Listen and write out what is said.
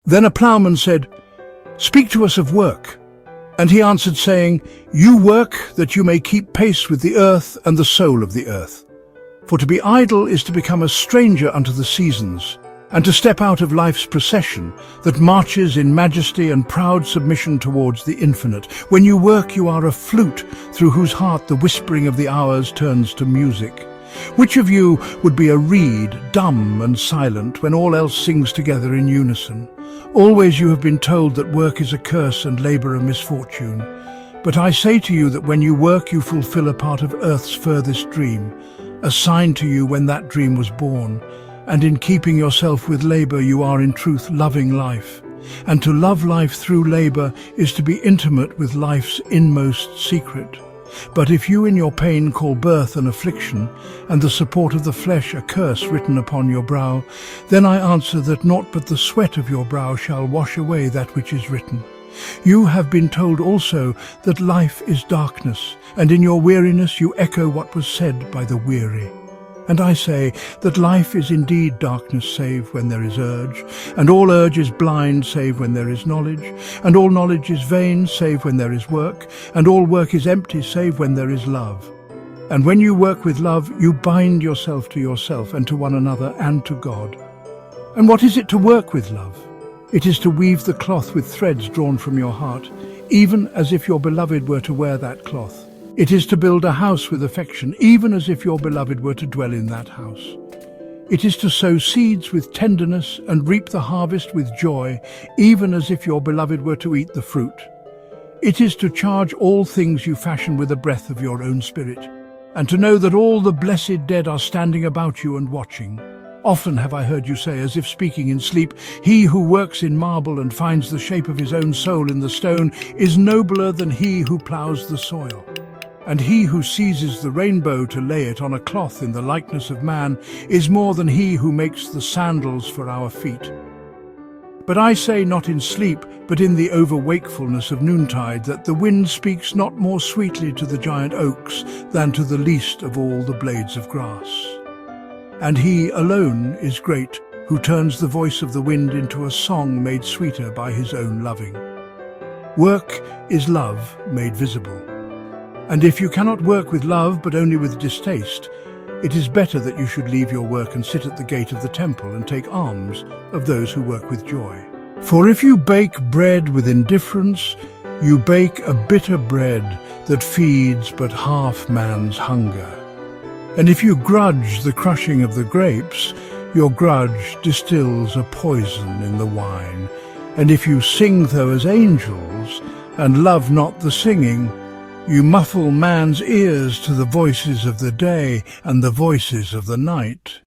Then a ploughman said, "Speak to us of work." And he answered, saying, "You work that you may keep pace with the earth and the soul of the earth. For to be idle is to become a stranger unto the seasons, and to step out of life's procession that marches in majesty and proud submission towards the infinite. When you work, you are a flute through whose heart the whispering of the hours turns to music. Which of you would be a reed, dumb and silent, when all else sings together in unison? Always you have been told that work is a curse and labor a misfortune. But I say to you that when you work, you fulfill a part of earth's furthest dream, assigned to you when that dream was born. And in keeping yourself with labor, you are in truth loving life. And to love life through labor is to be intimate with life's inmost secret. But if you in your pain call birth an affliction, and the support of the flesh a curse written upon your brow, then I answer that naught but the sweat of your brow shall wash away that which is written. You have been told also that life is darkness, and in your weariness you echo what was said by the weary. And I say that life is indeed darkness save when there is urge, and all urge is blind save when there is knowledge, and all knowledge is vain save when there is work, and all work is empty save when there is love. And when you work with love, you bind yourself and to one another and to God. And what is it to work with love? It is to weave the cloth with threads drawn from your heart, even as if your beloved were to wear that cloth. It is to build a house with affection, even as if your beloved were to dwell in that house. It is to sow seeds with tenderness and reap the harvest with joy, even as if your beloved were to eat the fruit. It is to charge all things you fashion with the breath of your own spirit, and to know that all the blessed dead are standing about you and watching. Often have I heard you say, as if speaking in sleep, "He who works in marble and finds the shape of his own soul in the stone is nobler than he who ploughs the soil. And he who seizes the rainbow to lay it on a cloth in the likeness of man is more than he who makes the sandals for our feet." But I say not in sleep, but in the over-wakefulness of noontide, that the wind speaks not more sweetly to the giant oaks than to the least of all the blades of grass. And he alone is great, who turns the voice of the wind into a song made sweeter by his own loving. Work is love made visible. And if you cannot work with love, but only with distaste, it is better that you should leave your work and sit at the gate of the temple and take alms of those who work with joy. For if you bake bread with indifference, you bake a bitter bread that feeds but half man's hunger. And if you grudge the crushing of the grapes, your grudge distills a poison in the wine. And if you sing though as angels, and love not the singing, you muffle man's ears to the voices of the day and the voices of the night.